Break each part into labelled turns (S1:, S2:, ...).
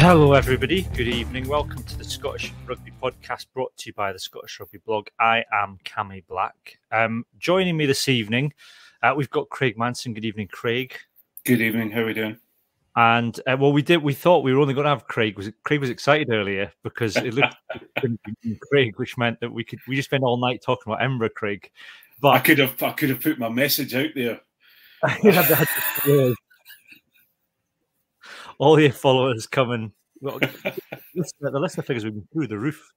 S1: Hello everybody, good evening. Welcome to the Scottish Rugby Podcast brought to you by the Scottish Rugby Blog. I am Cammy Black. Joining me this evening, we've got Craig Manson. Good evening, Craig.
S2: Good evening, how are we doing?
S1: And we thought we were only going to have Craig. Craig was excited earlier because it looked like Craig, which meant that we just spend all night talking about Edinburgh, Craig. But
S2: I could have put my message out there.
S1: All your followers coming. Well, the listener figures would be through the roof.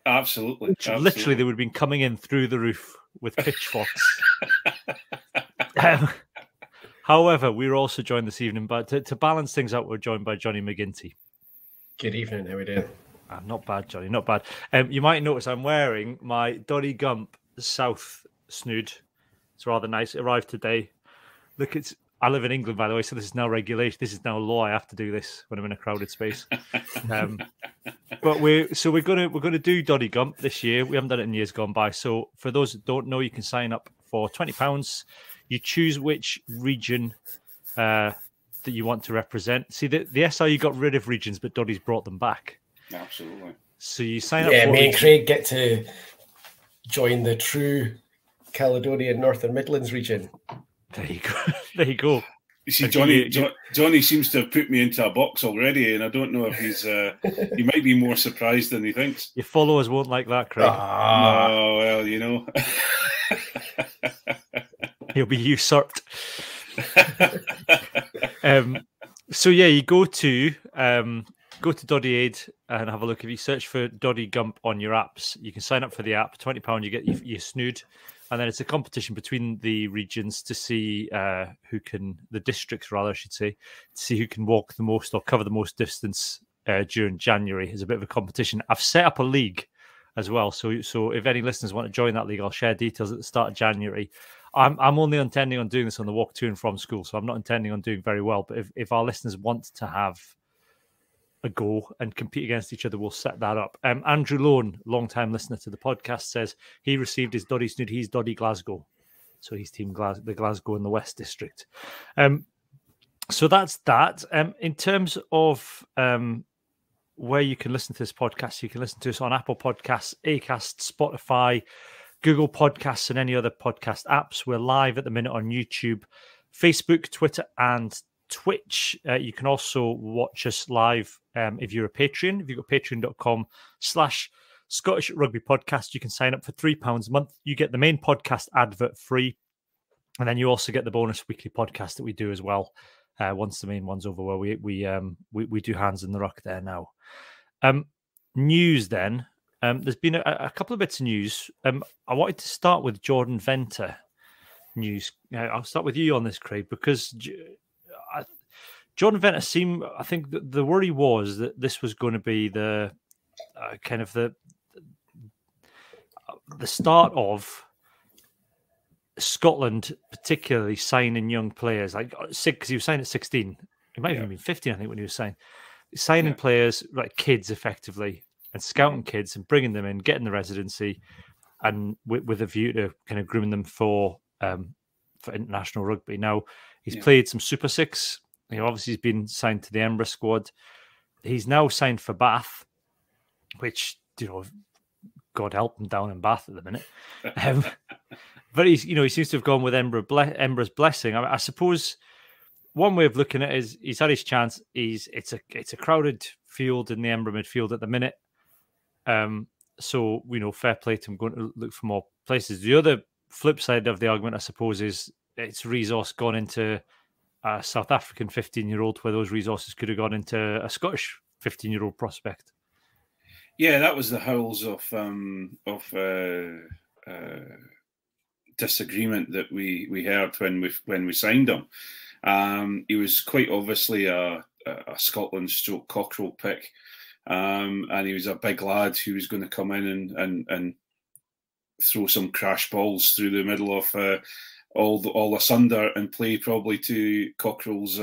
S2: Absolutely.
S1: Literally, they would have been coming in through the roof with pitchforks. However, we were also joined this evening, but to balance things out, we're joined by Johnny McGinty.
S3: Good evening, how are we doing?
S1: Not bad, Johnny, not bad. You might notice I'm wearing my Doddy Gump South snood. It's rather nice. It arrived today. Look, I live in England, by the way, so this is now regulation. This is now law. I have to do this when I'm in a crowded space. But we're gonna do Doddy Gump this year. We haven't done it in years gone by. So for those that don't know, you can sign up for £20. You choose which region that you want to represent. See, the SRU got rid of regions, but Doddy's brought them back.
S2: Absolutely.
S1: So you sign up.
S3: Yeah, me and Craig get to join the true Caledonian Northern Midlands region.
S1: There you go. There you go.
S2: You see, Johnny seems to have put me into a box already, and I don't know if he's. He might be more surprised than he thinks.
S1: Your followers won't like that, Craig.
S2: Oh well, you know.
S1: He'll be usurped. So yeah, you go to Doddy Aid and have a look. If you search for Doddy Gump on your apps, you can sign up for the app. £20, you get your snood. And then it's a competition between the regions to see the districts rather, I should say, to see who can walk the most or cover the most distance during January. It's a bit of a competition. I've set up a league as well. So if any listeners want to join that league, I'll share details at the start of January. I'm only intending on doing this on the walk to and from school, so I'm not intending on doing very well. But if our listeners want to have a go and compete against each other, we'll set that up. Andrew Lone, long-time listener to the podcast, says he received his Doddy snood. He's Doddy Glasgow, so he's team the Glasgow in the West District. So that's that. In terms of where you can listen to this podcast, you can listen to us on Apple Podcasts, Acast, Spotify, Google Podcasts, and any other podcast apps. We're live at the minute on YouTube, Facebook, Twitter, and Twitch. You can also watch us live if you're a Patreon. If you've got patreon.com/Scottish Rugby Podcast, you can sign up for £3 a month. You get the main podcast advert free, and then you also get the bonus weekly podcast that we do as well. Once the main one's over, where we do Hands in the Ruck there now. News then. There's been a couple of bits of news. I wanted to start with Jordan Venter news. I'll start with you on this, Craig, because Jordan Venter seemed. I think the worry was that this was going to be the kind of the start of Scotland, particularly signing young players. Because he was signed at 16. He might have even been 15, I think, when he was signed. Signing players, like kids, effectively, and scouting kids and bringing them in, getting the residency, and with a view to kind of grooming them for international rugby. Now he's played some Super Six. Obviously he's been signed to the Edinburgh squad. He's now signed for Bath, which God help him down in Bath at the minute. But he seems to have gone with Edinburgh's blessing. I suppose one way of looking at it is he's had his chance. It's a crowded field in the Edinburgh midfield at the minute. So fair play to him going to look for more places. The other flip side of the argument, I suppose, is its resource gone into a South African 15-year-old, where those resources could have gone into a Scottish 15-year-old prospect.
S2: Yeah, that was the howls of disagreement that we heard when we signed him. He was quite obviously a Scotland stroke cockerel pick, and he was a big lad who was going to come in and throw some crash balls through the middle of all asunder and play probably to Cockerell's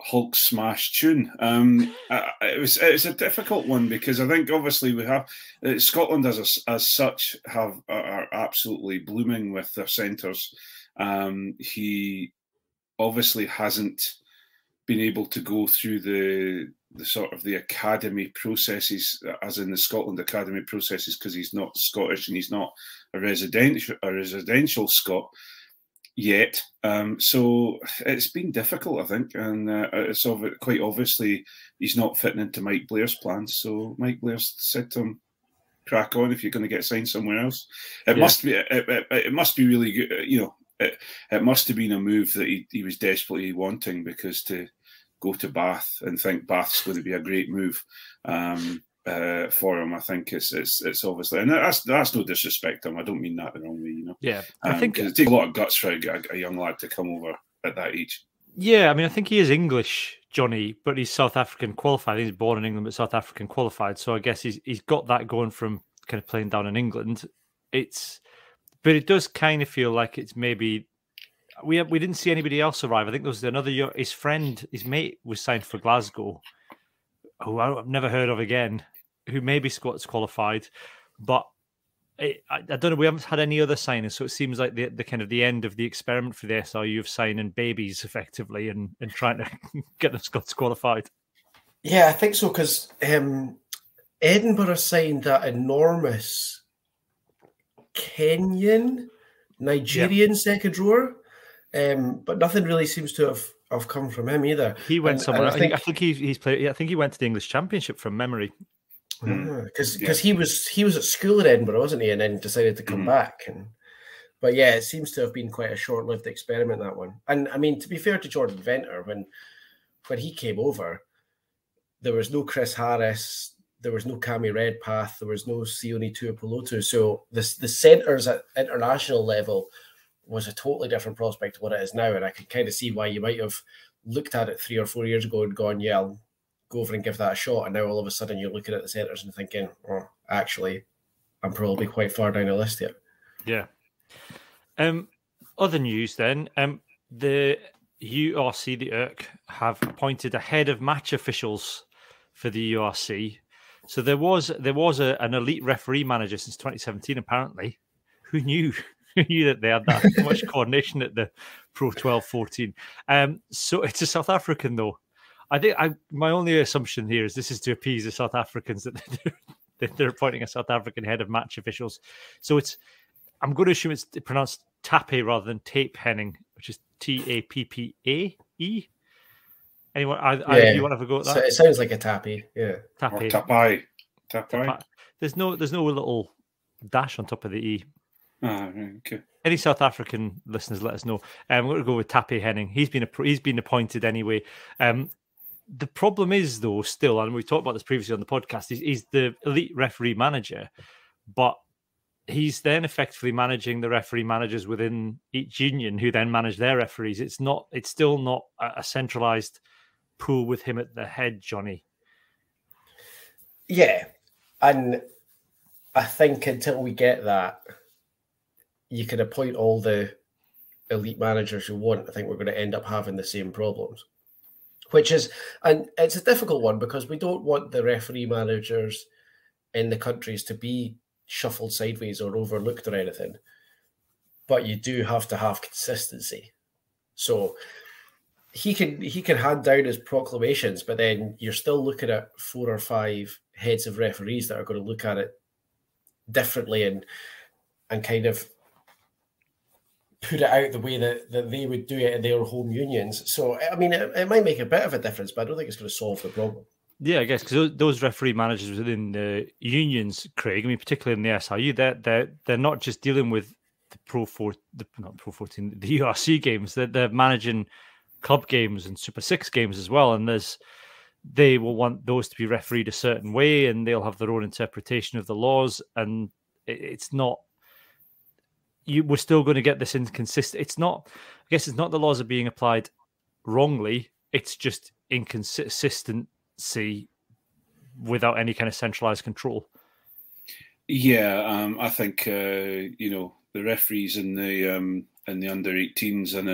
S2: Hulk smash tune. It's a difficult one because I think obviously we have Scotland as such are absolutely blooming with their centres. He obviously hasn't been able to go through the sort of the academy processes, as in the Scotland academy processes, because he's not Scottish and he's not a residential Scot yet. So it's been difficult, I think, and it's quite obviously he's not fitting into Mike Blair's plans. So Mike Blair's said to him, crack on if you're going to get signed somewhere else. It must be really good, you know. It must have been a move that he was desperately wanting, because to go to Bath and think Bath's going to be a great move for him, I think it's obviously, and that's no disrespect to him. I don't mean that the wrong way, you know.
S1: Yeah, I think
S2: it takes a lot of guts for a young lad to come over at that age.
S1: Yeah, I mean, I think he is English, Johnny, but he's South African qualified. He's born in England, but South African qualified. So I guess he's got that going from kind of playing down in England. But it does kind of feel like it's maybe we didn't see anybody else arrive. I think there was another his mate was signed for Glasgow, who I've never heard of again, who maybe Scots qualified, but I don't know. We haven't had any other signings, so it seems like the kind of the end of the experiment for the SRU of signing babies effectively and trying to get the Scots qualified.
S3: Yeah, I think so, because Edinburgh signed that enormous Kenyan, Nigerian second rower, but nothing really seems to have come from him either.
S1: He went somewhere. I think he's played. Yeah, I think he went to the English Championship from memory.
S3: Because he was at school in Edinburgh, wasn't he, and then decided to come back. But yeah, it seems to have been quite a short-lived experiment, that one. And I mean, to be fair to Jordan Venter, when he came over, there was no Chris Harris. There was no Cammy Redpath. There was no Sione Tuipulotu. So the centres at international level was a totally different prospect to what it is now. And I could kind of see why you might have looked at it 3 or 4 years ago and gone, yeah, I'll go over and give that a shot. And now all of a sudden you're looking at the centres and thinking, oh, actually, I'm probably quite far down the list yet.
S1: Yeah. Other news then. The URC, the IRC, have appointed a head of match officials for the URC. So there was an elite referee manager since 2017, apparently. Who knew? Who knew that they had that much coordination at the Pro 12-14? So it's a South African, though. I think my only assumption here is this is to appease the South Africans that they're appointing a South African head of match officials. So I'm going to assume it's pronounced Tappe rather than Tape Henning, which is Tappae. Anyone? Do you want to have a go at that?
S3: So it sounds like a tappy, yeah.
S2: Tapai.
S1: There's no little dash on top of the E.
S2: Okay.
S1: Any South African listeners, let us know. I'm going to go with Tappe Henning. He's been appointed anyway. The problem is, though, still, and we talked about this previously on the podcast, he's the elite referee manager, but he's then effectively managing the referee managers within each union, who then manage their referees. It's still not a centralized pool with him at the head, Johnny.
S3: Yeah, and I think until we get that, you can appoint all the elite managers you want. I think we're going to end up having the same problems, and it's a difficult one because we don't want the referee managers in the countries to be shuffled sideways or overlooked or anything, but you do have to have consistency. So he can hand down his proclamations, but then you're still looking at 4 or 5 heads of referees that are going to look at it differently and kind of put it out the way that they would do it in their home unions. So, I mean, it might make a bit of a difference, but I don't think it's going to solve the problem.
S1: Yeah, I guess because those referee managers within the unions, Craig, I mean, particularly in the SRU, they're not just dealing with the not Pro 14, the URC games. They're managing club games and Super 6 games as well, and they will want those to be refereed a certain way, and they'll have their own interpretation of the laws, and it's not. We're still going to get this inconsistent. It's not. I guess it's not the laws are being applied wrongly. It's just inconsistency without any kind of centralized control.
S2: Yeah, I think the referees in the under 18s and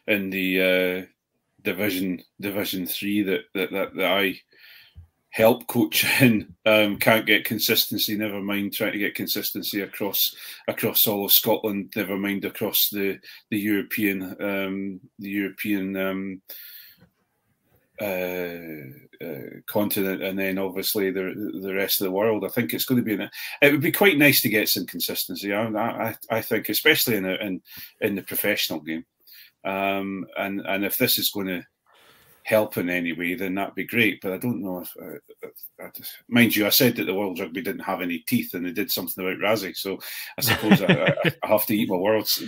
S2: in the Division 3 that I help coach in can't get consistency. Never mind trying to get consistency across all of Scotland. Never mind across the European continent, and then obviously the rest of the world. I think it's going to be it would be quite nice to get some consistency. I think, especially in the professional game, and if this is going to help in any way, then that'd be great. But I don't know if, mind you, I said that the World Rugby didn't have any teeth, and they did something about Razzie. So I suppose I have to eat my words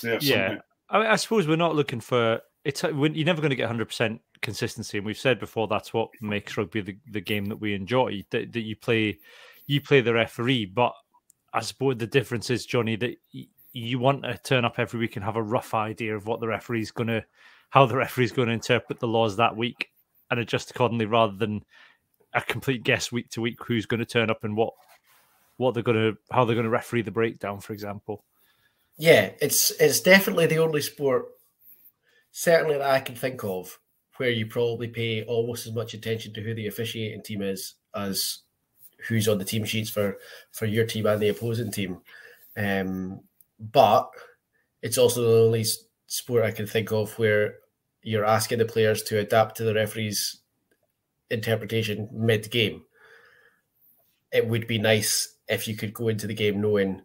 S2: there.
S1: Yeah, I suppose we're not looking for it's. You're never going to get 100% consistency, and we've said before that's what makes rugby the game that we enjoy. That you play the referee, but I suppose the difference is, Johnny, that you want to turn up every week and have a rough idea of what how the referee's going to interpret the laws that week and adjust accordingly, rather than a complete guess week to week who's going to turn up and how they're going to referee the breakdown, for example.
S3: Yeah, it's definitely the only sport, certainly that I can think of, where you probably pay almost as much attention to who the officiating team is as who's on the team sheets for your team and the opposing team. But it's also the only sport I can think of where you're asking the players to adapt to the referee's interpretation mid-game. It would be nice if you could go into the game knowing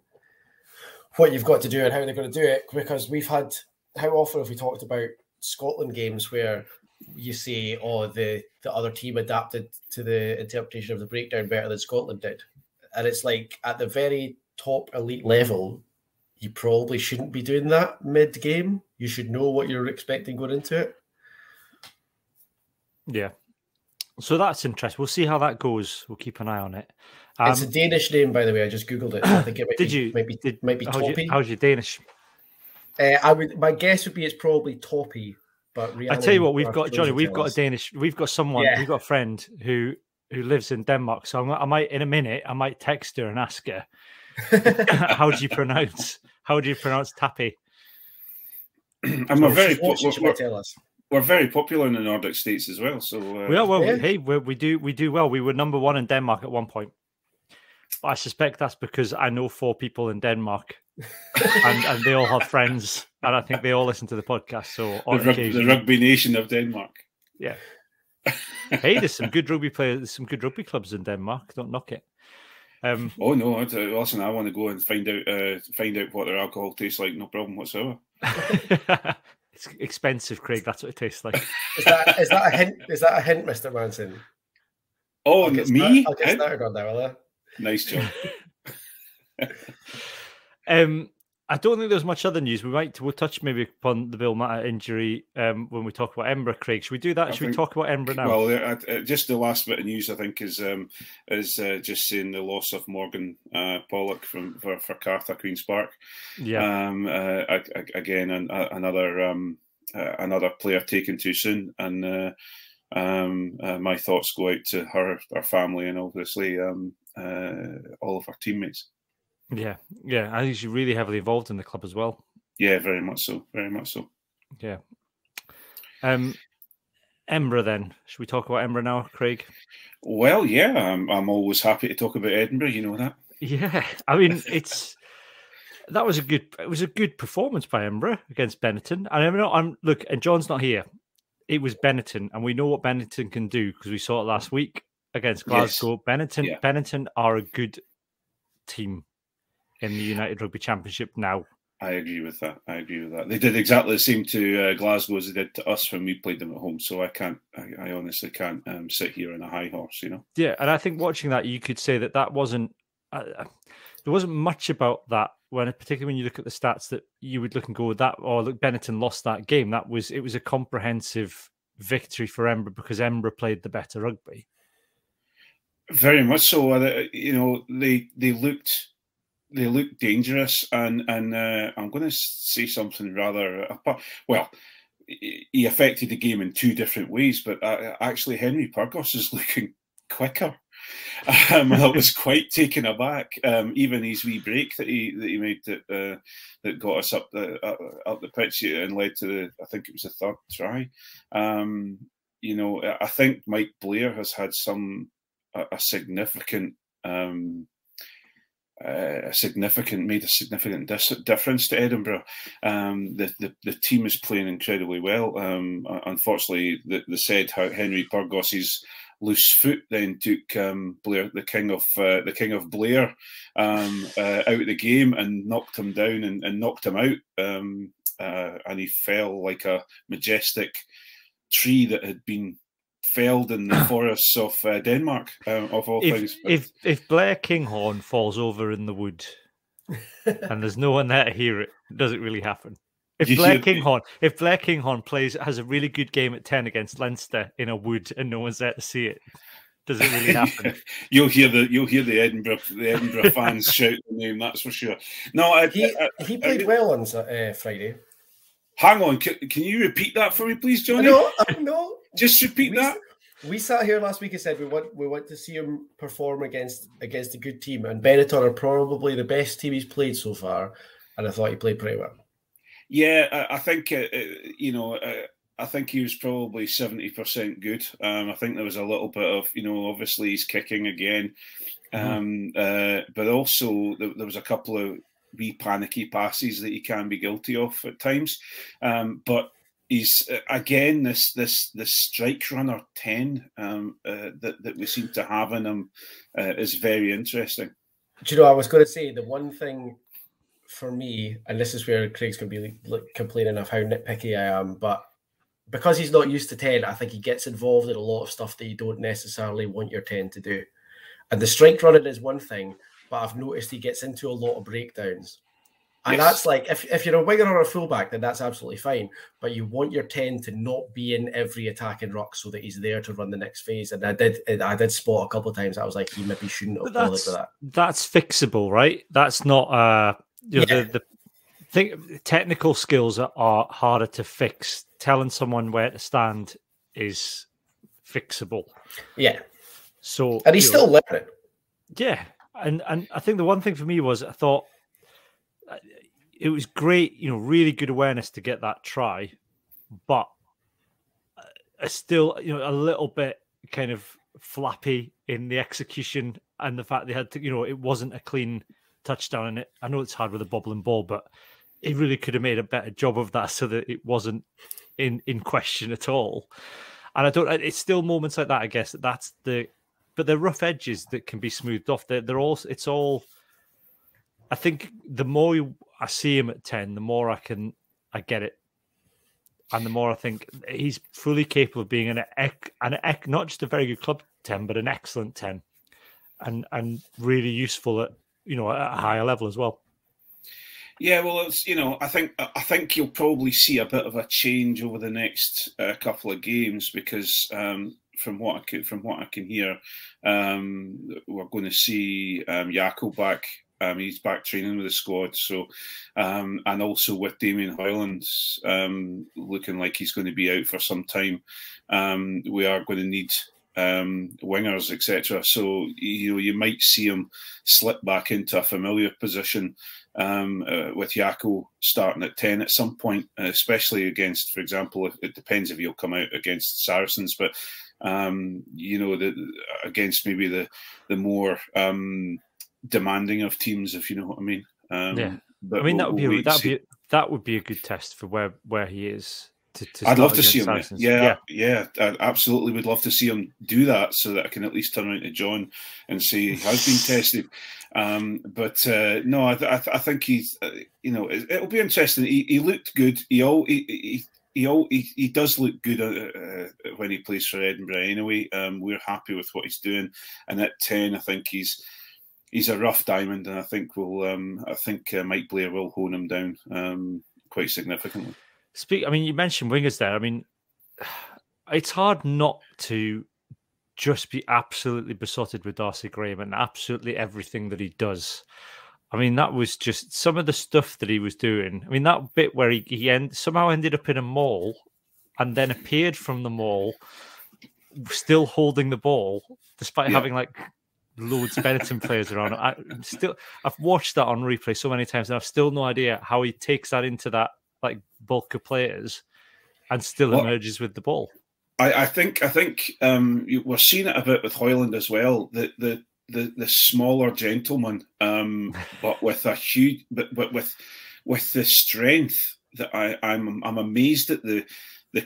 S3: what you've got to do and how they're going to do it, because how often have we talked about Scotland games where you say, oh, the other team adapted to the interpretation of the breakdown better than Scotland did. And it's like, at the very top elite level, you probably shouldn't be doing that mid-game. You should know what you're expecting going into it.
S1: Yeah. So that's interesting. We'll see how that goes. We'll keep an eye on it.
S3: It's a Danish name, by the way. I just Googled it. So I think it might be Toppy.
S1: How's your Danish?
S3: My guess would be it's probably Toppy. But
S1: I tell you what, we've got, Johnny, we've got a friend who lives in Denmark. So I might text her and ask her, how do you pronounce Tappy?
S2: We're very popular in the Nordic states as well. So
S1: we do well. We were number one in Denmark at one point. But I suspect that's because I know 4 people in Denmark, and they all have friends, and I think they all listen to the podcast. So
S2: the rugby nation of Denmark.
S1: Yeah. Hey, there's some good rugby players. There's some good rugby clubs in Denmark. Don't knock it.
S2: Oh no! Listen, I want to go and find out what their alcohol tastes like. No problem whatsoever.
S1: It's expensive, Craig. That's what it tastes like.
S3: Is that a hint? Is that a hint, Mr. Manson?
S2: Oh, me?
S3: I'll get started on that, will I?
S2: Nice job.
S1: I don't think there's much other news. We'll touch maybe upon the Bill Matter injury when we talk about Edinburgh, Craig. Should we do that? Should we talk about Edinburgh now?
S2: Well, just the last bit of news, I think, is just saying the loss of Morgan Pollock for Carter Queen's Park.
S1: Yeah.
S2: Again, another player taken too soon, and my thoughts go out to her family, and obviously all of our teammates.
S1: Yeah. I think she's really heavily involved in the club as well.
S2: Yeah, very much so.
S1: Yeah. Edinburgh then. Should we talk about Edinburgh now, Craig?
S2: Well, yeah, I'm always happy to talk about Edinburgh, you know that.
S1: Yeah. I mean, it was a good performance by Edinburgh against Benetton. And look, and John's not here. It was Benetton, and we know what Benetton can do because we saw it last week against Glasgow. Yes. Benetton are a good team in the United Rugby Championship now.
S2: I agree with that. They did exactly the same to Glasgow as they did to us when we played them at home. So I honestly can't sit here on a high horse, you know.
S1: Yeah, and I think watching that, you could say that wasn't there wasn't much about that. Particularly when you look at the stats, that you would look and go Benetton lost that game. It was a comprehensive victory for Edinburgh because Edinburgh played the better rugby. Very much so.
S2: You know, they looked dangerous, and I'm going to say something rather. Well, he affected the game in 2 different ways, but actually Henry Purgos is looking quicker. I was quite taken aback. Even his wee break that he made that got us up the pitch and led to I think it was the 3rd try. You know, I think Mike Blair has had a significant made a significant difference to Edinburgh. The team is playing incredibly well. Unfortunately, they said how Henry Burgos's loose foot then took Blair, the king of Blair, out of the game and knocked him down and knocked him out. And he fell like a majestic tree that had been felled in the forests of Denmark, of all things.
S1: If Blair Kinghorn falls over in the wood and there's no one there to hear it, does it really happen? If Blair Kinghorn has a really good game at 10 against Leinster in a wood and no one's there to see it, does it really happen?
S2: You'll hear the Edinburgh fans shout the name, that's for sure. No,
S3: he played well on Friday.
S2: Hang on, can you repeat that for me, please, Johnny?
S3: No.
S2: Just repeat that.
S3: We sat here last week and said we want to see him perform against a good team, and Benetton are probably the best team he's played so far, and I thought he played pretty well.
S2: Yeah, I think I think he was probably 70% good. I think there was a little bit of obviously he's kicking again, but also there was a couple of wee panicky passes that he can be guilty of at times, but. He's again this strike runner 10 that we seem to have in him is very interesting.
S3: Do you know? I was going to say the one thing for me, and this is where Craig's going to be complaining of how nitpicky I am, but because he's not used to 10, I think he gets involved in a lot of stuff that you don't necessarily want your 10 to do. And the strike running is one thing, but I've noticed he gets into a lot of breakdowns. And that's like, if you're a winger or a fullback, then that's absolutely fine. But you want your 10 to not be in every attacking ruck so that he's there to run the next phase. And I did spot a couple of times. I was like, he maybe shouldn't have bothered with that.
S1: That's fixable, right? That's not the thing. Technical skills are harder to fix. Telling someone where to stand is fixable.
S3: Yeah.
S1: So
S3: and he's still learning.
S1: Yeah, and I think the one thing for me was I thought. It was great, really good awareness to get that try, but still, a little bit kind of flappy in the execution and the fact they had to, it wasn't a clean touchdown. And I know it's hard with a bobbling ball, but it really could have made a better job of that so that it wasn't in question at all. And it's still moments like that, I guess, but they're rough edges that can be smoothed off. It's all. I think the more I see him at 10, the more I get it, and the more I think he's fully capable of being not just a very good club 10, but an excellent 10, and really useful at a higher level as well.
S2: Yeah, well, it's I think you'll probably see a bit of a change over the next couple of games because from what I can hear, we're going to see Jaco back. He's back training with the squad, so and also with Damien Hoyland's looking like he's going to be out for some time. We are going to need wingers, etc. So you might see him slip back into a familiar position with Jaco starting at 10 at some point, especially against, for example, it depends if he'll come out against Saracens, but against maybe the more demanding of teams, if you know what I mean.
S1: Yeah, but I mean that would be a good test for where he is.
S2: I'd love to see him. Yeah, I absolutely would love to see him do that, so that I can at least turn around to John and say he has been tested. But no, I think he's. It'll be interesting. He looked good. He does look good when he plays for Edinburgh. Anyway, we're happy with what he's doing, and at 10, I think he's a rough diamond, and I think Mike Blair will hone him down quite significantly.
S1: You mentioned wingers there. I mean, it's hard not to just be absolutely besotted with Darcy Graham and absolutely everything that he does. I mean, that was just some of the stuff that he was doing. I mean, that bit where he somehow ended up in a mall and then appeared from the mall, still holding the ball, despite having loads of Benetton players around. I've watched that on replay so many times, and I've still no idea how he takes that into that bulk of players and still emerges with the ball.
S2: I think we're seeing it a bit with Hoyland as well. the smaller gentleman, but with a huge, but with the strength that I'm amazed at the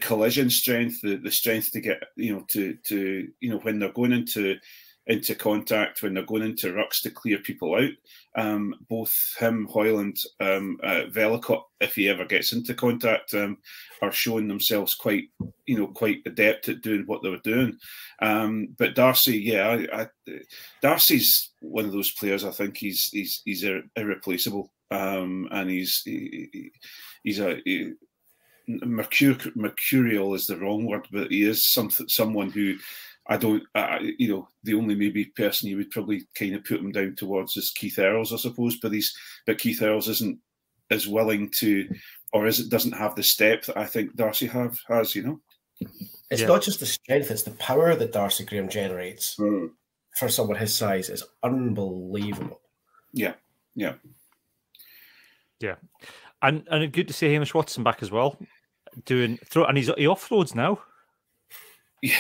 S2: collision strength, the strength to get, to when they're going into contact, when they're going into rucks to clear people out. Both him, Hoyland, Velicott, if he ever gets into contact, are showing themselves quite adept at doing what they were doing. But Darcy, Darcy's one of those players. I think he's irreplaceable, and he's mercurial is the wrong word, but he is someone who the only maybe person you would probably kind of put him down towards is Keith Earls, I suppose. But Keith Earls isn't as willing to, or doesn't have the step that I think Darcy has.
S3: It's not just the strength; it's the power that Darcy Graham generates for someone his size. Is unbelievable.
S1: Yeah. And good to see Hamish Watson back as well, and he offloads now.
S2: Yeah.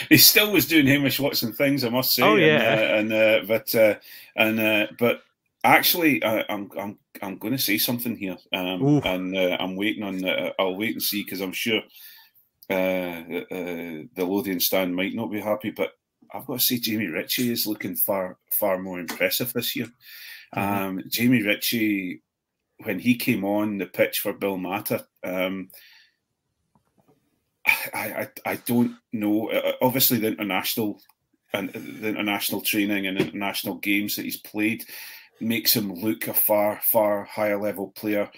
S2: He still was doing Hamish Watson things, I must say.
S1: Oh yeah.
S2: But actually, I'm going to say something here, and I'm waiting on. I'll wait and see, because I'm sure the Lothian stand might not be happy, but I've got to say Jamie Ritchie is looking far more impressive this year. Jamie Ritchie, when he came on the pitch for Bill Matter, I don't know. Obviously, the international training and international games that he's played makes him look a far higher level player.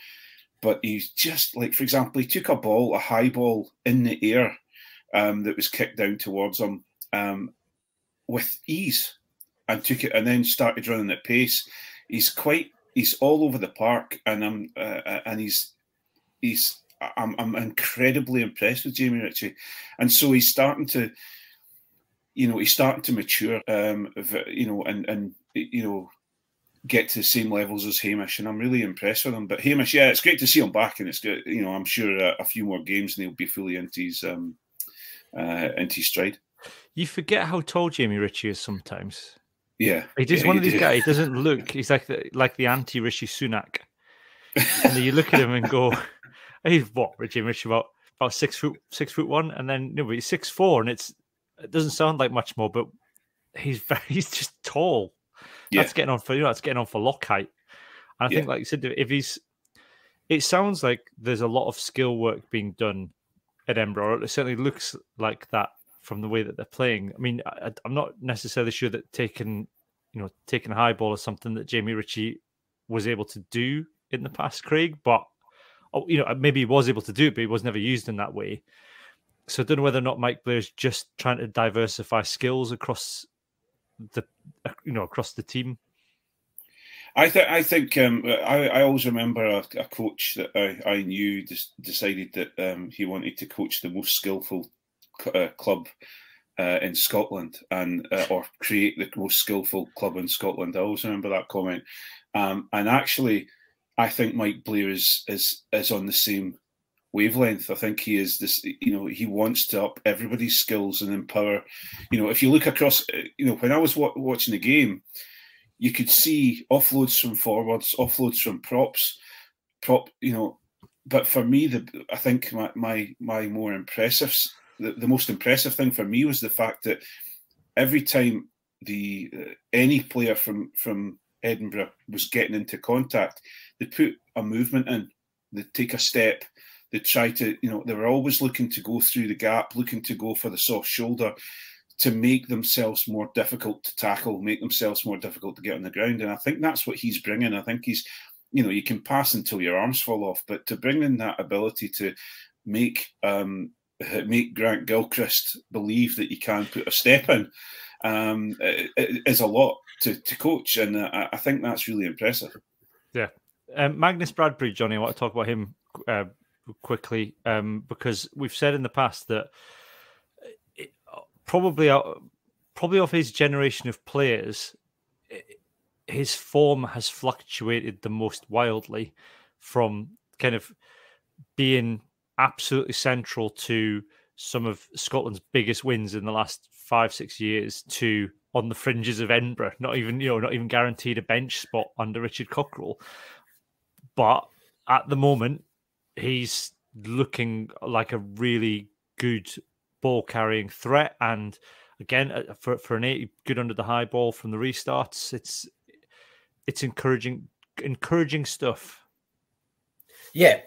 S2: But he's just like, for example, he took a high ball in the air that was kicked down towards him with ease, and took it, and then started running at pace. He's all over the park, and I'm incredibly impressed with Jamie Ritchie, and so he's starting to mature, and get to the same levels as Hamish, and I'm really impressed with him. But Hamish, it's great to see him back, and it's good. I'm sure a few more games and he'll be fully into his stride. You
S1: forget how tall Jamie Ritchie is sometimes.
S2: Yeah,
S1: he's just one of these guys. He doesn't look. He's like the anti-Rishi Sunak, and then you look at him and go, "He's what? Ritchie about 6'1", and then but he's 6'4", and it doesn't sound like much more, but he's just tall. Yeah. That's getting on for lock height. And I think, like you said, it sounds like there's a lot of skill work being done at Edinburgh. It certainly looks like that from the way that they're playing. I mean, I'm not necessarily sure that taking a high ball is something that Jamie Ritchie was able to do in the past, Craig, but maybe he was able to do it, but he was never used in that way. So I don't know whether or not Mike Blair's just trying to diversify skills across the team.
S2: I think I always remember a coach that I knew decided that he wanted to coach the most skillful club in Scotland, and or create the most skillful club in Scotland. I always remember that comment, and actually, I think Mike Blair is on the same wavelength. I think he is this. He wants to up everybody's skills and empower. If you look across, when I was watching the game, you could see offloads from forwards, offloads from props. But for me, I think my more impressive. The most impressive thing for me was the fact that every time any player from Edinburgh was getting into contact, they put a movement in, they take a step, they try to, they were always looking to go through the gap, looking to go for the soft shoulder to make themselves more difficult to tackle, make themselves more difficult to get on the ground. And I think that's what he's bringing. I think he's, you can pass until your arms fall off, but to bring in that ability to make Grant Gilchrist believe that you can put a step in is a lot to coach, and I think that's really impressive.
S1: Yeah, Magnus Bradbury, Johnny, I want to talk about him quickly because we've said in the past that probably of his generation of players, his form has fluctuated the most wildly, from kind of being absolutely central to some of Scotland's biggest wins in the last 5-6 years to on the fringes of Edinburgh, not even guaranteed a bench spot under Richard Cockerell. But at the moment, he's looking like a really good ball carrying threat. And again, for an 80, good under the high ball from the restarts, it's encouraging stuff.
S3: Yeah,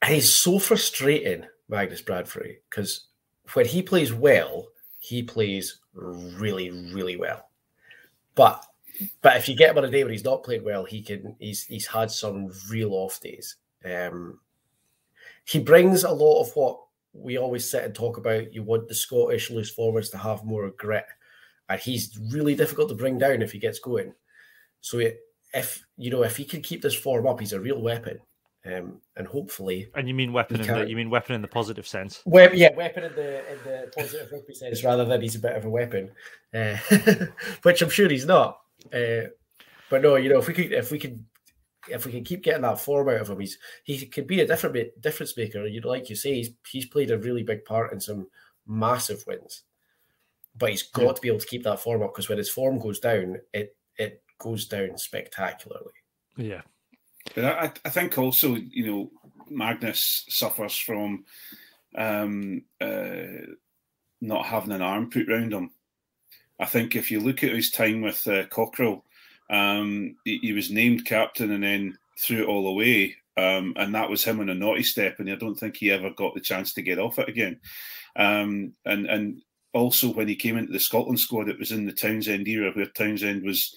S3: he's so frustrating, Magnus Bradbury, because when he plays well, he plays really, really well. But if you get him on a day where he's not playing well, he's had some real off days. He brings a lot of what we always sit and talk about. You want the Scottish loose forwards to have more grit, and he's really difficult to bring down if he gets going. So if he can keep this form up, he's a real weapon. And hopefully,
S1: and you mean weapon in the positive sense?
S3: Weapon in the positive rugby sense, rather than he's a bit of a weapon, which I'm sure he's not. But no, if we can keep getting that form out of him, he could be a difference maker. Like you say, he's played a really big part in some massive wins, but he's got to be able to keep that form up, because when his form goes down, it goes down spectacularly.
S1: Yeah.
S2: But I think also, Magnus suffers from not having an arm put round him. I think if you look at his time with Cockerell, he was named captain and then threw it all away, and that was him on a naughty step, and I don't think he ever got the chance to get off it again. And also when he came into the Scotland squad, it was in the Townsend era, where Townsend was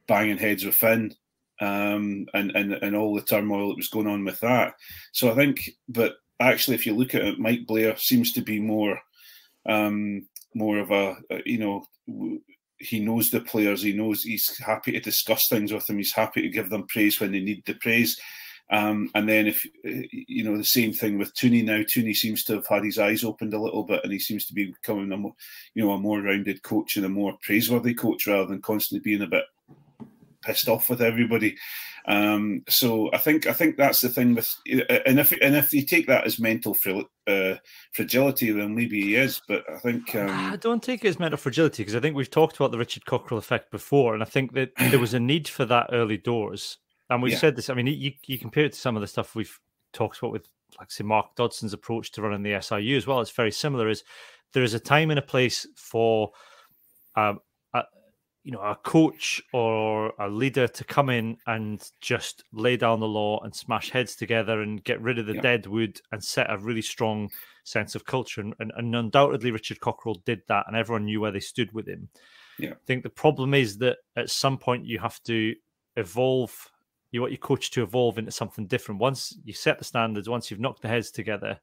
S2: banging heads with Finn. And all the turmoil that was going on with that. So I think, but actually, if you look at it, Mike Blair seems to be more of a, he knows the players. He knows he's happy to discuss things with them. He's happy to give them praise when they need the praise. And then if, the same thing with Tooney now. Tooney seems to have had his eyes opened a little bit, and he seems to be becoming a more rounded coach and a more praiseworthy coach, rather than constantly being a bit pissed off with everybody. So I think that's the thing with, and if you take that as mental fragility, then maybe he is. But I think
S1: I don't take it as mental fragility, because I think we've talked about the Richard Cockerell effect before, and I think that there was a need for that early doors. And we've said this. I mean, you compare it to some of the stuff we've talked about with, like, say, Mark Dodson's approach to running the SIU as well. It's very similar. Is there is a time and a place for a coach or a leader to come in and just lay down the law and smash heads together and get rid of the dead wood and set a really strong sense of culture. And undoubtedly Richard Cockerell did that, and everyone knew where they stood with him. Yeah. I think the problem is that at some point you have to evolve. You want your coach to evolve into something different. Once you set the standards, once you've knocked the heads together,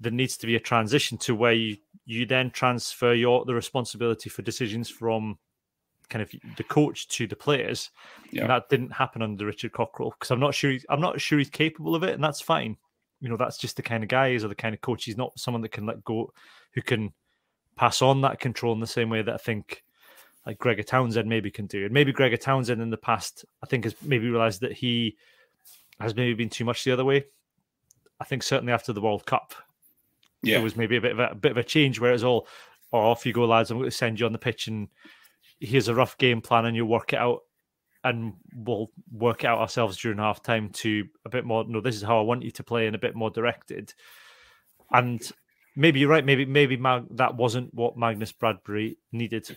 S1: there needs to be a transition to where you then transfer the responsibility for decisions from kind of the coach to the players. And that didn't happen under Richard Cockerell, because I'm not sure he's capable of it, and that's fine. That's just the kind of guy he is, or the kind of coach. He's not someone that can let go, who can pass on that control in the same way that I think like Gregor Townsend maybe can do. And maybe Gregor Townsend in the past, I think, has maybe realised that he has maybe been too much the other way. I think certainly after the World Cup, there was maybe a bit of a change where it's all, off you go, lads, I'm going to send you on the pitch and here's a rough game plan and you work it out, and we'll work it out ourselves during half time to a bit more, no, this is how I want you to play, and a bit more directed. And maybe you're right, maybe that wasn't what Magnus Bradbury needed,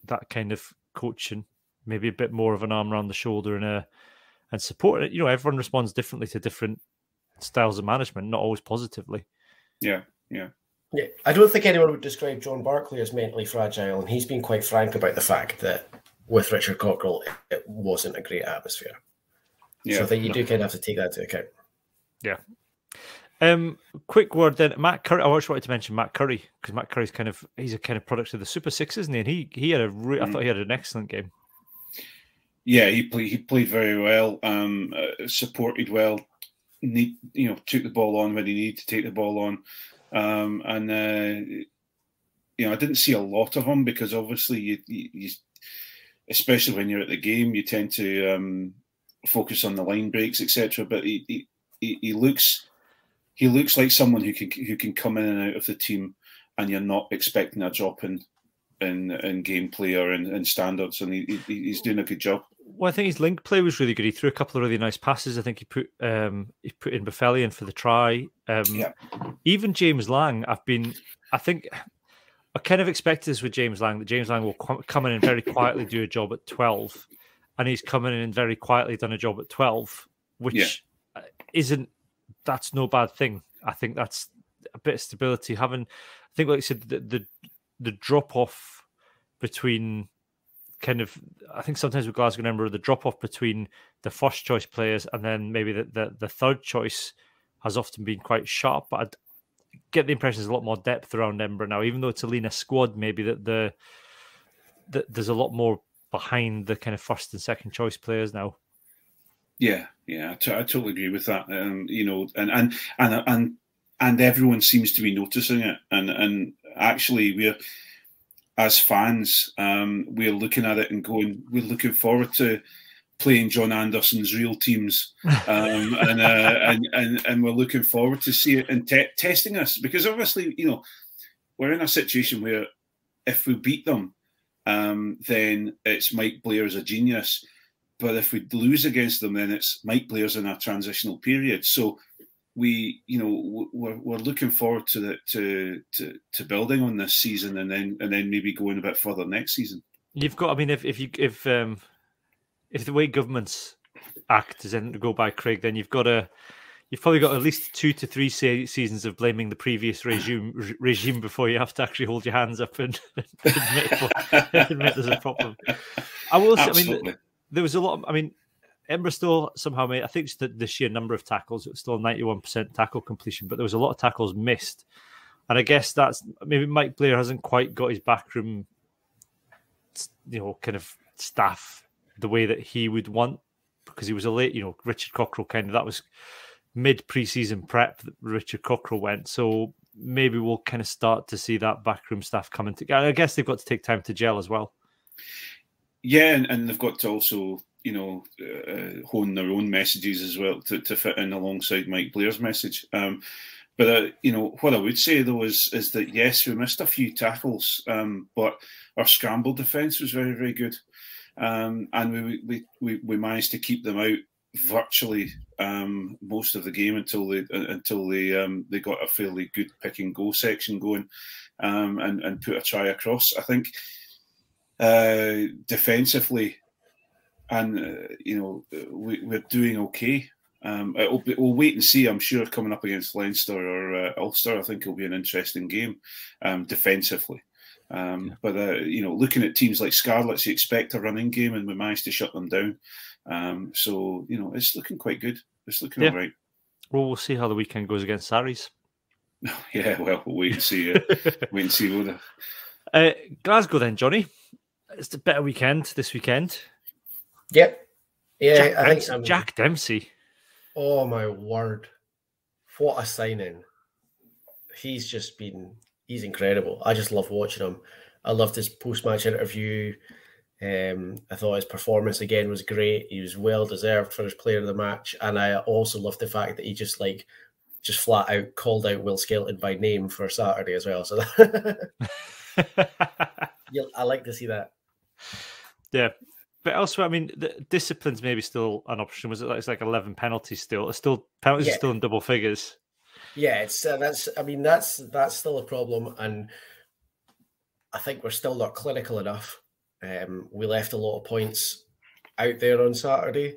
S1: that kind of coaching, maybe a bit more of an arm around the shoulder and support. Everyone responds differently to different styles of management, not always positively. Yeah.
S3: I don't think anyone would describe John Barclay as mentally fragile, and he's been quite frank about the fact that with Richard Cockerell, it wasn't a great atmosphere. Yeah, so I think you do kind of have to take that into account.
S1: Yeah. Quick word then, Matt Curry. I just wanted to mention Matt Curry, because Matt Curry's he's a kind of product of the Super Six, isn't he? And he had I thought he had an excellent game.
S2: Yeah, he played very well, supported well, took the ball on when he needed to take the ball on. I didn't see a lot of him, because obviously you especially when you're at the game, you tend to focus on the line breaks, etc. But he looks like someone who can come in and out of the team and you're not expecting a drop in gameplay or in standards, and he's doing a good job.
S1: Well, I think his link play was really good. He threw a couple of really nice passes. I think he put in Buffelli in for the try. Even James Lang, I kind of expected this with James Lang, that James Lang will come in and very quietly do a job at 12, and he's coming in and very quietly done a job at 12, which that's no bad thing. I think that's a bit of stability. I think, like I said, the drop off between I think sometimes with Glasgow Emperor, the drop off between the first choice players and then maybe the third choice has often been quite sharp. But I get the impression there's a lot more depth around Edinburgh now, even though it's a leaner squad. Maybe that there's a lot more behind the kind of first and second choice players now. Yeah,
S2: I totally agree with that. And everyone seems to be noticing it, and actually we're, as fans, we're looking at it and we're looking forward to playing John Anderson's real teams, and we're looking forward to see it and testing us, because obviously, we're in a situation where if we beat them, then it's Mike Blair's a genius, but if we lose against them, then it's Mike Blair's in a transitional period. So we're looking forward to building on this season, and then maybe going a bit further next season.
S1: You've got, I mean, if the way governments act is to go by, Craig, then you've probably got at least 2 to 3 seasons of blaming the previous regime before you have to actually hold your hands up and admit there's a problem. I will say, I mean, there was a lot. I mean, Edinburgh still somehow made, I think it's the sheer number of tackles, it was still 91% tackle completion, but there was a lot of tackles missed. And I guess that's maybe Mike Blair hasn't quite got his backroom, kind of staff the way that he would want, because he was a late, Richard Cockrell that was mid pre-season prep that Richard Cockrell went. So maybe we'll kind of start to see that backroom staff coming together. I guess they've got to take time to gel as well.
S2: Yeah, and they've got to also, hone their own messages as well to fit in alongside Mike Blair's message. But what I would say though is that yes, we missed a few tackles, but our scramble defence was very, very good, and we managed to keep them out virtually most of the game until they got a fairly good pick and go section going, and put a try across. I think defensively, and we're doing okay. We'll wait and see. I'm sure coming up against Leinster or Ulster, I think it'll be an interesting game defensively. But looking at teams like Scarlets, you expect a running game, and we managed to shut them down. So it's looking quite good. It's looking all right.
S1: Well, we'll see how the weekend goes against Sarries.
S2: Yeah, well, we'll wait and see. Wait and see.
S1: Glasgow then, Johnny. It's a better weekend this weekend.
S3: Yep. Yeah,
S1: Jack Dempsey.
S3: Oh my word! What a signing! He's incredible. I just love watching him. I loved his post-match interview. I thought his performance again was great. He was well deserved for his player of the match, and I also loved the fact that he just flat out called out Will Skelton by name for Saturday as well. So I like to see that. Yeah.
S1: But elsewhere, I mean, the discipline's maybe still an option. It's like 11 penalties still. Penalties are still in double figures.
S3: Yeah, it's that's still a problem, and I think we're still not clinical enough. We left a lot of points out there on Saturday.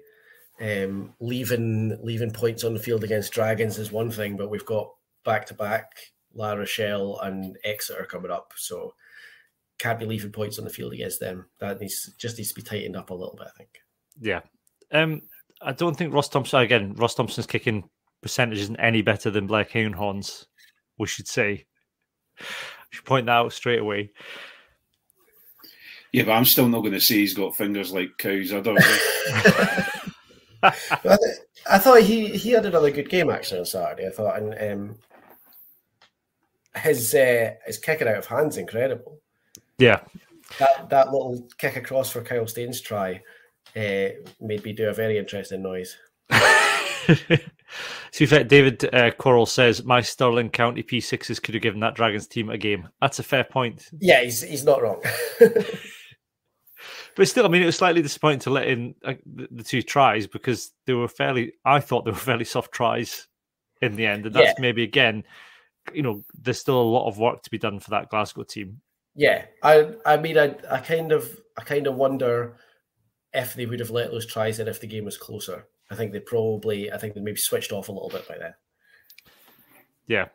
S3: Leaving points on the field against Dragons is one thing, but we've got back-to-back La Rochelle and Exeter coming up, so can't be leaving points on the field against them. That needs to be tightened up a little bit, I think.
S1: Yeah. I don't think Ross Thompson's kicking percentage isn't any better than Blair Kinghorn's, we should say. I should point that out straight away.
S2: Yeah, but I'm still not going to say he's got fingers like cows. I don't
S3: I thought he had another good game actually on Saturday. I thought, and his kicking out of hand's incredible.
S1: Yeah,
S3: that little kick across for Kyle Staines' try made me do a very interesting noise.
S1: So in fact, David Quarrell says, my Stirling County P6s could have given that Dragons team a game. That's a fair point.
S3: Yeah, he's not wrong.
S1: But still, I mean, it was slightly disappointing to let in the 2 tries because I thought they were fairly soft tries in the end. And that's maybe, again, there's still a lot of work to be done for that Glasgow team.
S3: Yeah, I mean, I kind of wonder if they would have let those tries in if the game was closer. I think they maybe switched off a little bit by then.
S1: Yeah.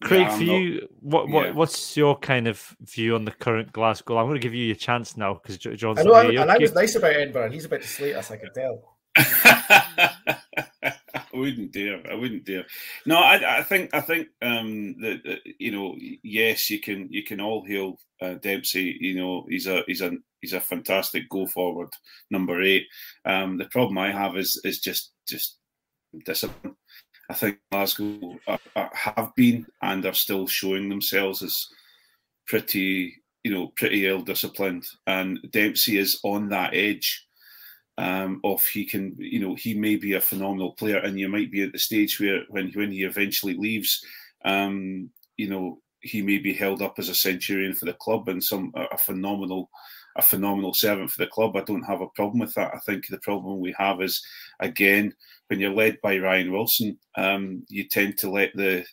S1: Craig, for you, what's your kind of view on the current Glasgow? I'm going to give you your chance now because John's.
S3: I know, I was nice about Edinburgh, and he's about to slate us. I can tell.
S2: I wouldn't dare. No, I think that yes, you can all hail Dempsey. He's a fantastic go forward number 8. The problem I have is just discipline. I think Glasgow have been and are still showing themselves as pretty ill disciplined, and Dempsey is on that edge. Of he may be a phenomenal player, and you might be at the stage where when he eventually leaves, he may be held up as a centurion for the club and a phenomenal servant for the club. I don't have a problem with that. I think the problem we have is, again, when you're led by Ryan Wilson, you tend to let the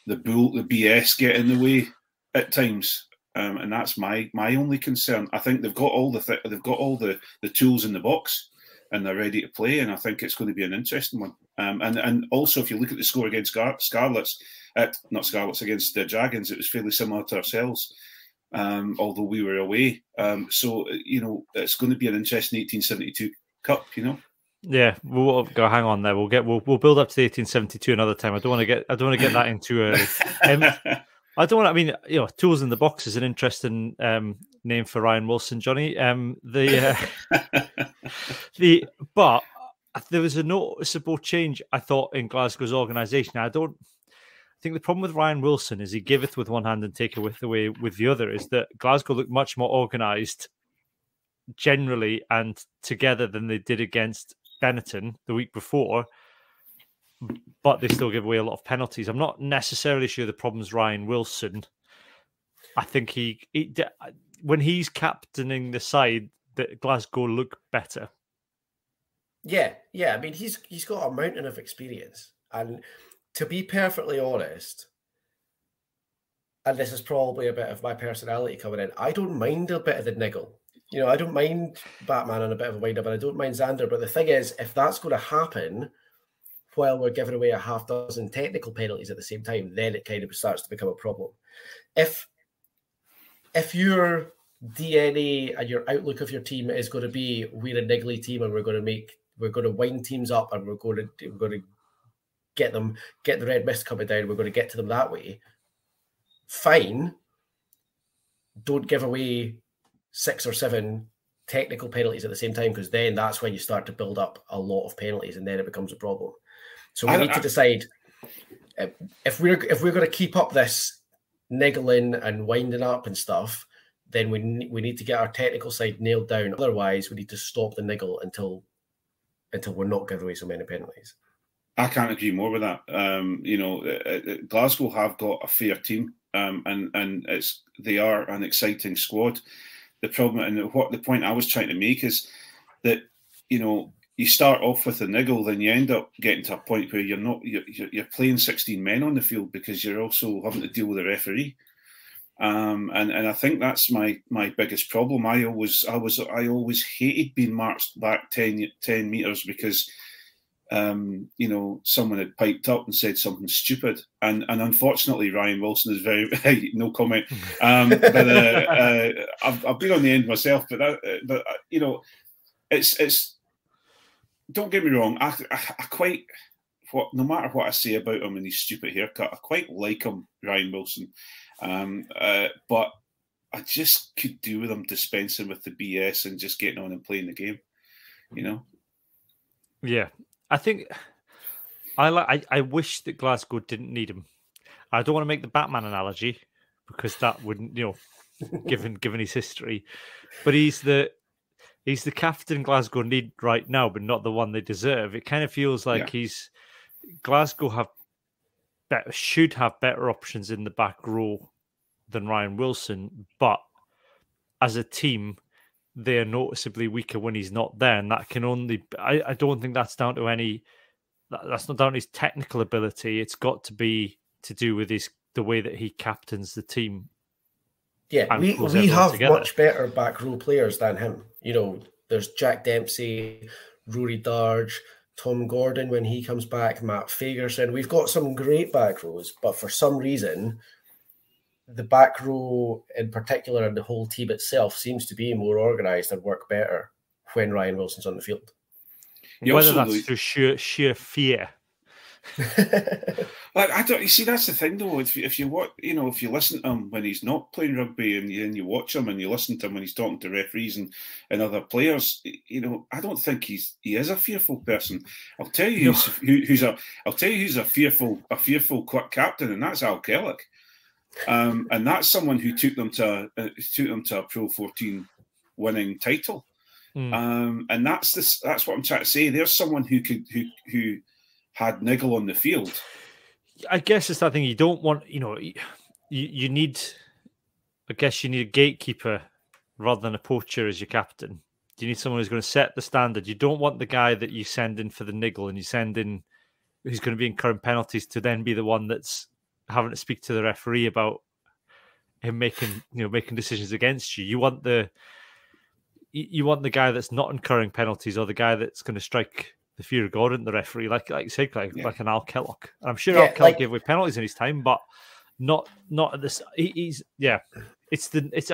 S2: BS get in the way at times. And that's my only concern. I think they've got all the tools in the box, and they're ready to play. And I think it's going to be an interesting one. And also, if you look at the score against against the Dragons, it was fairly similar to ourselves, although we were away. So it's going to be an interesting 1872 Cup.
S1: Yeah, we'll go. Hang on there. We'll build up to the 1872 another time. I don't want to get that in too early. I don't want. I mean, tools in the box is an interesting name for Ryan Wilson, Johnny. But there was a noticeable change, I thought, in Glasgow's organisation. I think the problem with Ryan Wilson is he giveth with one hand and taketh away with the other. Is that Glasgow looked much more organised generally and together than they did against Benetton the week before. But they still give away a lot of penalties. I'm not necessarily sure the problem's Ryan Wilson. I think he when he's captaining the side, that Glasgow look better.
S3: Yeah. I mean, he's got a mountain of experience, and to be perfectly honest, and this is probably a bit of my personality coming in, I don't mind a bit of the niggle. I don't mind Batman and a bit of a wind-up, and I don't mind Xander. But the thing is, if that's going to happen while we're giving away a half dozen technical penalties at the same time, then it kind of starts to become a problem. If your DNA and your outlook of your team is going to be we're a niggly team and we're going to wind teams up and we're going to get the red mist coming down, we're going to get to them that way, fine. Don't give away 6 or 7 technical penalties at the same time, because then that's when you start to build up a lot of penalties and then it becomes a problem. So we need to decide if we're going to keep up this niggling and winding up and stuff, then we need to get our technical side nailed down. Otherwise, we need to stop the niggle until we're not giving away so many penalties.
S2: I can't agree more with that. Glasgow have got a fair team, and they are an exciting squad. The problem, and the point I was trying to make is that you start off with a niggle, then you end up getting to a point where you're playing 16 men on the field because you're also having to deal with a referee. And I think that's my biggest problem. I always hated being marched back 10 meters because someone had piped up and said something stupid. And unfortunately, Ryan Wilson is very no comment. But I've been on the end myself. But it's. Don't get me wrong. I quite no matter what I say about him and his stupid haircut, I quite like him, Ryan Wilson. But I just could do with him dispensing with the BS and just getting on and playing the game.
S1: Yeah, I think I wish that Glasgow didn't need him. I don't want to make the Batman analogy because that wouldn't, given his history. But he's the he's the captain Glasgow need right now, but not the one they deserve. It kind of feels like Glasgow should have better options in the back row than Ryan Wilson, but as a team, they are noticeably weaker when he's not there, and that can only. I don't think that's down to any. That's not down to his technical ability. It's got to be to do with the way that he captains the team.
S3: Yeah, we have much better back row players than him. You know, there's Jack Dempsey, Rory Darge, Tom Gordon when he comes back, Matt Fagerson. We've got some great back rows, but for some reason, the back row in particular and the whole team itself seems to be more organised and work better when Ryan Wilson's on the field.
S1: Whether that's through sheer fear.
S2: Like, I don't. You see, that's the thing, though. If you watch, you know, if you listen to him when he's not playing rugby, and you watch him and you listen to him when he's talking to referees and other players, you know, I don't think he is a fearful person. I'll tell you who's a fearful quick captain, and that's Al Kellock. And that's someone who took them to a Pro 14 winning title. And that's what I'm trying to say. There's someone who had niggle on the field.
S1: I guess it's that thing you don't want. You know, you need. I guess you need a gatekeeper rather than a poacher as your captain. You need someone who's going to set the standard. You don't want the guy that you send in for the niggle and you send in who's going to be incurring penalties to then be the one that's having to speak to the referee about him making decisions against you. You want the guy that's not incurring penalties, or the guy that's going to strike the fear of God in the referee, like you said, like an Al Kellock. I'm sure Al Kellock gave away penalties in his time, but not at this. It's I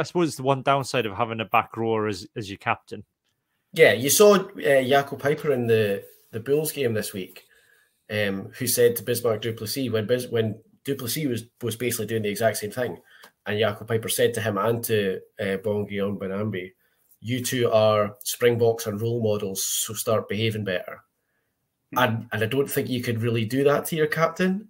S1: suppose it's the one downside of having a back rower as your captain. Yeah,
S3: you saw Jaco Piper in the Bulls game this week, who said to Bismarck Duplessis when Duplessis was basically doing the exact same thing, and Jaco Piper said to him and to Bongi Onbanambi, "You two are Springboks and role models, so start behaving better." And I don't think you could really do that to your captain.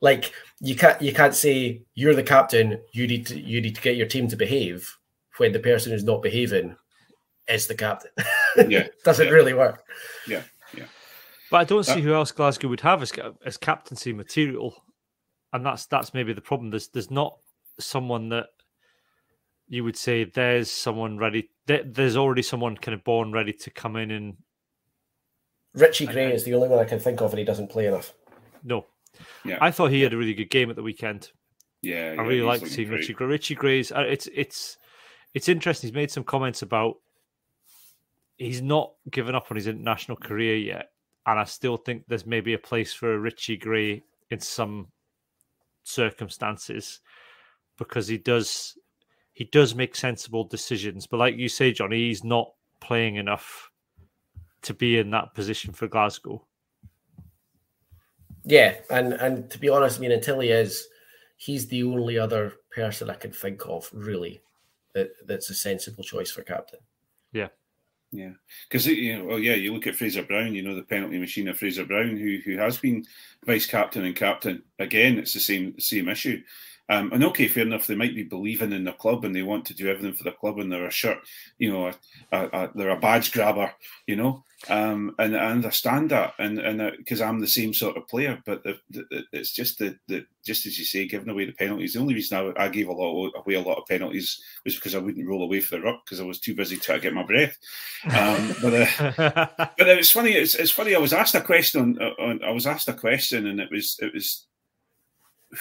S3: Like, you can't say you're the captain, you need to get your team to behave when the person who's not behaving is the captain. Doesn't really work.
S2: Yeah.
S1: But I don't see who else Glasgow would have as captaincy material, and that's maybe the problem. There's not someone that you would say there's someone ready. There's already someone kind of born ready to come in and.
S3: Ritchie Gray is the only one I can think of, and he doesn't play enough.
S1: No, I thought he had a really good game at the weekend.
S2: Yeah,
S1: I really liked seeing Ritchie Gray. Ritchie Gray's. It's interesting. He's made some comments about he's not given up on his international career yet, and I still think there's maybe a place for a Ritchie Gray in some circumstances because he does make sensible decisions. But like you say, Johnny, he's not playing enough to be in that position for Glasgow.
S3: Yeah, and to be honest, I mean, until he's the only other person I can think of, really, that's a sensible choice for captain.
S2: Yeah. Because, you look at Fraser Brown, the penalty machine of Fraser Brown, who has been vice captain and captain. Again, it's the same issue. And okay, fair enough, they might be believing in their club and they want to do everything for the club and they're a shirt, they're a badge grabber, and I understand that, and because I'm the same sort of player, but it's just just as you say, giving away the penalties. The only reason I gave away a lot of penalties was because I wouldn't roll away for the ruck because I was too busy trying to get my breath. But it's funny. It's funny. I was asked a question and it was.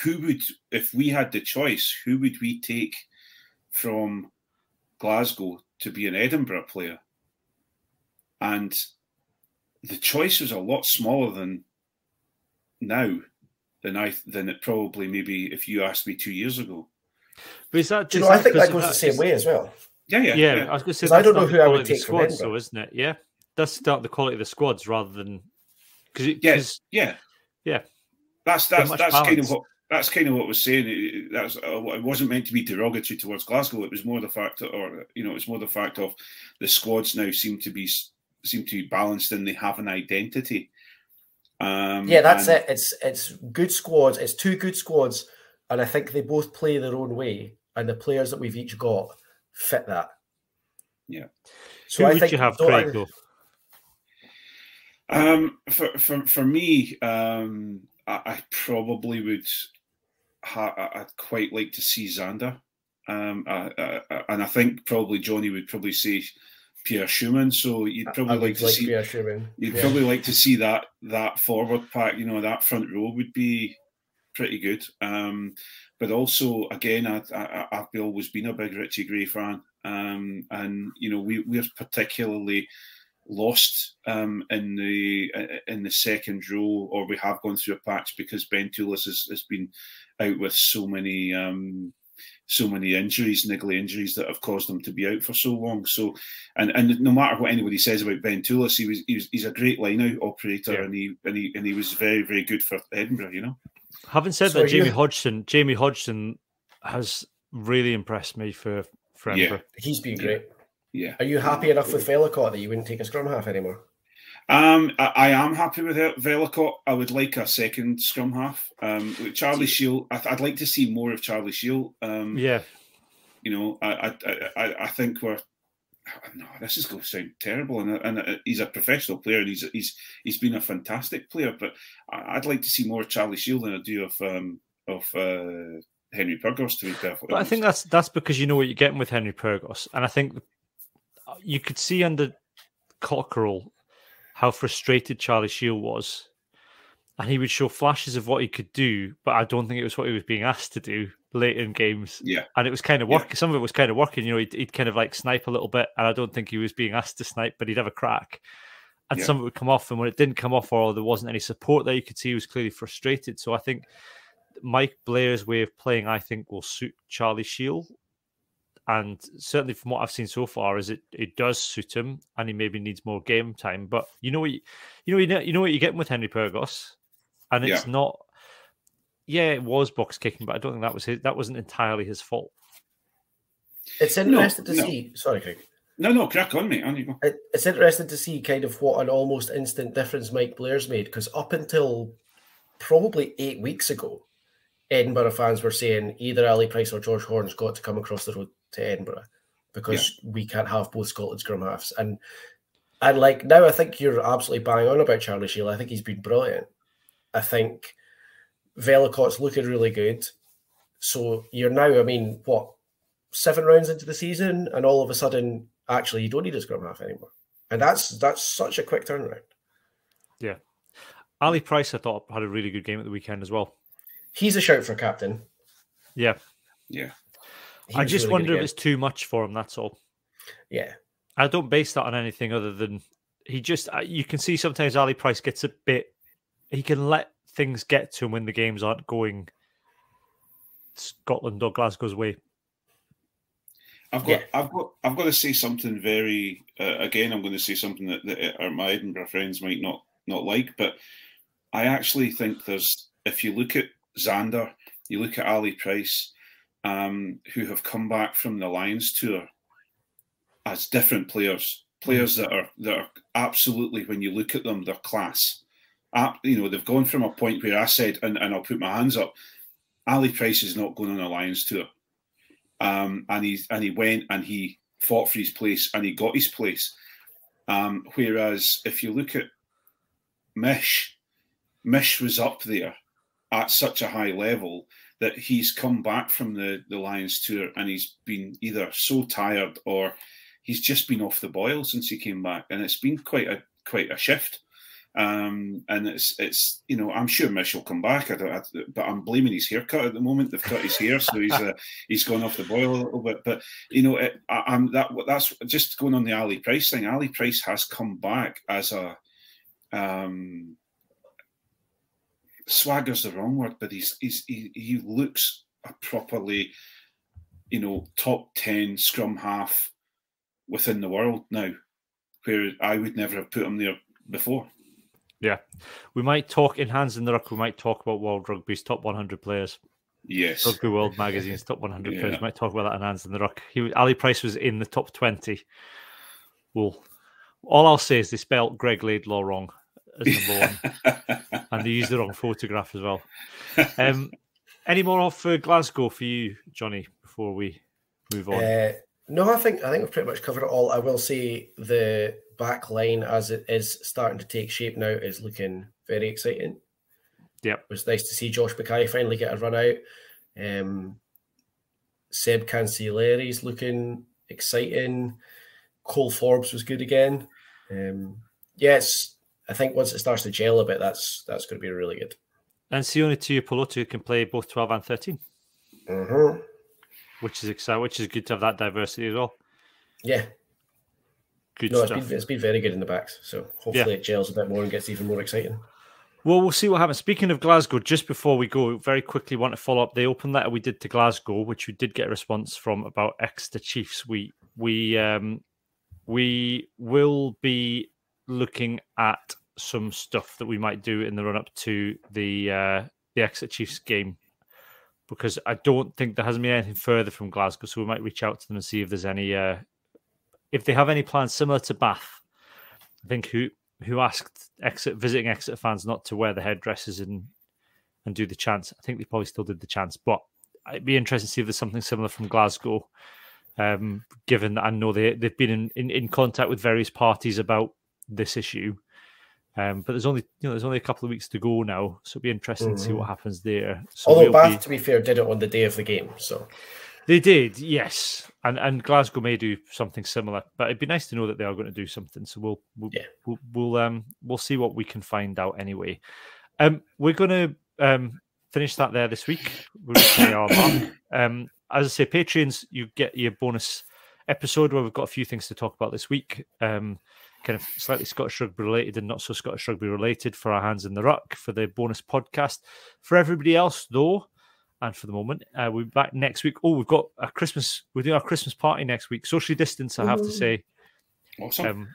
S2: Who would, if we had the choice, who would we take from Glasgow to be an Edinburgh player? And the choice was a lot smaller than now than it probably maybe if you asked me 2 years ago.
S1: But is that
S3: just, I think that goes the same way as well.
S1: Yeah. I was going to say,
S3: I don't know who I would take from
S1: Edinburgh, isn't it? Yeah, that's start the quality of the squads rather than
S2: That's kind of what. That's kind of what I was saying. It wasn't meant to be derogatory towards Glasgow. It was more the fact, it's more the fact of the squads now seem to be balanced and they have an identity.
S3: That's it. It's good squads. It's two good squads, and I think they both play their own way. And the players that we've each got fit that.
S2: Yeah.
S3: So
S1: Who
S3: I
S1: would
S3: think
S1: you have, Craig, though?
S2: For me, I probably would. I'd quite like to see Zander, and I think probably Johnny would probably say Pierre Schumann. So you'd probably like to see
S3: Pierre Schumann.
S2: You'd probably like to see that forward pack. That front row would be pretty good. But also, again, I've always been a big Ritchie Gray fan, and we're particularly lost in the second row, or we have gone through a patch because Ben Toulis has been out with so many injuries, niggly injuries that have caused him to be out for so long. So, and no matter what anybody says about Ben Toulis, he's a great line-out operator, and he was very, very good for Edinburgh.
S1: Having said that, Jamie Hodgson has really impressed me for Edinburgh.
S3: He's been great.
S2: Yeah.
S3: Are you happy enough with Velicott that you wouldn't take a scrum half anymore?
S2: I am happy with Velicott. I would like a second scrum half. With Charlie Shield, I'd like to see more of Charlie Shield. I think this is going to sound terrible, and he's a professional player, and he's been a fantastic player. But I'd like to see more of Charlie Shield than I do of Henry Purgos, to be perfectly honest.
S1: I think that's because you know what you're getting with Henry Purgos, and I think you could see under Cockerell how frustrated Charlie Shield was, and he would show flashes of what he could do, but I don't think it was what he was being asked to do late in games.
S2: Yeah,
S1: and it was kind of working. Yeah. Some of it was kind of working. He'd kind of like snipe a little bit, and I don't think he was being asked to snipe, but he'd have a crack. And some of it would come off, and when it didn't come off, or there wasn't any support there, you could see he was clearly frustrated. So I think Mike Blair's way of playing, I think, will suit Charlie Shield. And certainly from what I've seen so far, is it does suit him, and he maybe needs more game time. But you know what you're getting with Henry Purgos, and it's not. Yeah, it was box kicking, but I don't think that wasn't entirely his fault.
S3: It's interesting to see. Sorry, Craig.
S2: No, crack on, mate. On you go.
S3: It's interesting to see kind of what an almost instant difference Mike Blair's made, because up until probably 8 weeks ago, Edinburgh fans were saying either Ali Price or George Horn's got to come across the road to Edinburgh because we can't have both Scotland scrum halves. And like now, I think you're absolutely bang on about Charlie Shield. I think he's been brilliant. I think Velicott's looking really good. So you're now, 7 rounds into the season, and all of a sudden, actually, you don't need a scrum half anymore. And that's such a quick turnaround.
S1: Yeah. Ali Price, I thought, had a really good game at the weekend as well.
S3: He's a shout for captain.
S2: Yeah.
S1: I just really wonder if it's too much for him, that's all.
S3: Yeah.
S1: I don't base that on anything other than you can see sometimes Ali Price gets a bit, he can let things get to him when the games aren't going Scotland or Glasgow's way.
S2: I've got to say something very, again, I'm going to say something that my Edinburgh friends might not like, but I actually think if you look at Zander, you look at Ali Price, who have come back from the Lions tour as different players that are absolutely, when you look at them, they're class. They've gone from a point where I said, and I'll put my hands up, Ali Price is not going on a Lions tour. And he went and he fought for his place and he got his place. Whereas if you look at Mish was up there at such a high level that he's come back from the Lions tour and he's been either so tired or he's just been off the boil since he came back, and it's been quite a shift. And it's I'm sure Mish will come back. But I'm blaming his haircut at the moment. They've cut his hair, so he's gone off the boil a little bit. But that's just going on the Ali Price thing. Ali Price has come back as a swagger's the wrong word, but he looks a properly top 10 scrum half within the world now, where I would never have put him there before.
S1: Yeah. We might talk in Hands in the Ruck, we might talk about World Rugby's top 100 players.
S2: Yes.
S1: Rugby World Magazine's top 100 players. We might talk about that in Hands in the Ruck. Ali Price was in the top 20. Well, all I'll say is they spelled Greg Laidlaw wrong as number one. And they used the wrong photograph as well. Any more off for Glasgow for you, Johnny, before we move on?
S3: No, I think we've pretty much covered it all. I will say the back line, as it is starting to take shape now, is looking very exciting.
S1: Yep.
S3: It was nice to see Josh Mackay finally get a run out. Seb Cancellieri's looking exciting. Cole Forbes was good again. I think once it starts to gel a bit, that's going to be really good.
S1: And Sione Tuipulotu can play both 12 and 13.
S3: Mm-hmm.
S1: Which is exciting, which is good to have that diversity as well.
S3: Yeah.
S1: Good stuff.
S3: It's been very good in the backs. So hopefully it gels a bit more and gets even more exciting.
S1: Well, we'll see what happens. Speaking of Glasgow, just before we go, very quickly want to follow up the open letter we did to Glasgow, which we did get a response from about Exeter Chiefs. We will be looking at some stuff that we might do in the run-up to the Exeter Chiefs game, because I don't think there hasn't been anything further from Glasgow, so we might reach out to them and see if there's any, if they have any plans similar to Bath. I think who asked visiting Exeter fans not to wear the headdresses and do the chants. I think they probably still did the chants, but it'd be interesting to see if there's something similar from Glasgow, given that I know they've been in contact with various parties about this issue. But there's only a couple of weeks to go now, so it'll be interesting to see what happens there. So
S3: although Bath, to be fair, did it on the day of the game, so
S1: they did, yes, and Glasgow may do something similar, but it'd be nice to know that they are going to do something. So we'll see what we can find out anyway. We're going to finish that there this week. We're reaching the hour mark. As I say, Patreons, you get your bonus episode where we've got a few things to talk about this week. Kind of slightly Scottish Rugby related and not so Scottish Rugby related for our Hands in the Ruck for the bonus podcast. For everybody else, though, and for the moment, we'll be back next week. Oh, we've got a Christmas. We're doing our Christmas party next week. Socially distanced, I have to say.
S2: Awesome.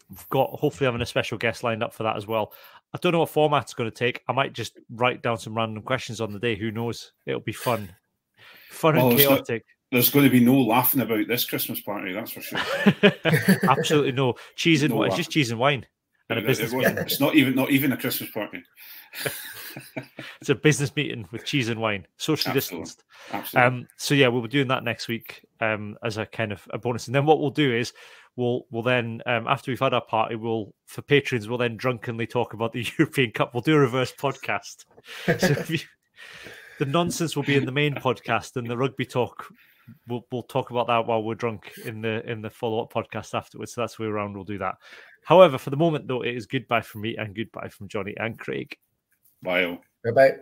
S1: We've got hopefully having a special guest lined up for that as well. I don't know what format it's going to take. I might just write down some random questions on the day. Who knows? It'll be fun and chaotic.
S2: There's going to be no laughing about this Christmas party, that's for sure.
S1: Absolutely no. Cheese and wine. It's just cheese and wine. And a business meeting.
S2: It's not even a Christmas party.
S1: It's a business meeting with cheese and wine, socially distanced.
S2: Absolutely.
S1: So yeah, we'll be doing that next week as a kind of a bonus. And then what we'll do is we'll then after we've had our party, for patrons, we'll then drunkenly talk about the European Cup. We'll do a reverse podcast. So the nonsense will be in the main podcast, and the rugby talk. We'll talk about that while we're drunk in the follow-up podcast afterwards. So that's the way around we'll do that. However, for the moment, though, it is goodbye from me and goodbye from Johnny and Craig.
S2: Bye.
S3: Bye-bye.